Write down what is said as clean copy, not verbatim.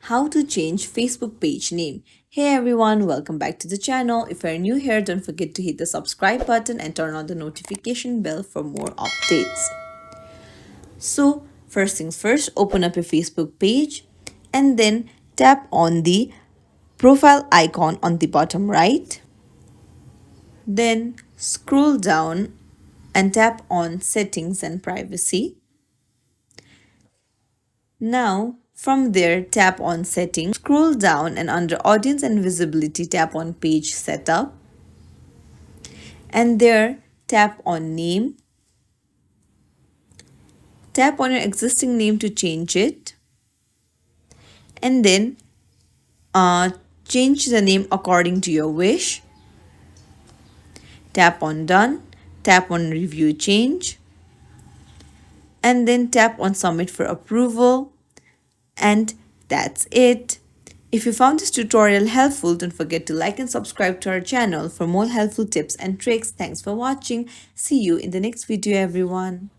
how to change Facebook page name. Hey everyone, welcome back to the channel. If you're new here, don't forget to hit the subscribe button and turn on the notification bell for more updates. So, first things first, open up your Facebook page and then tap on the profile icon on the bottom right. Then scroll down and tap on settings and privacy. Now, from there, tap on settings, scroll down and under audience and visibility, tap on page setup. And there, tap on name. Tap on your existing name to change it. And then change the name according to your wish. Tap on done. Tap on review change. And then tap on submit for approval. And that's it. If you found this tutorial helpful, don't forget to like and subscribe to our channel for more helpful tips and tricks. Thanks for watching. See you in the next video, everyone.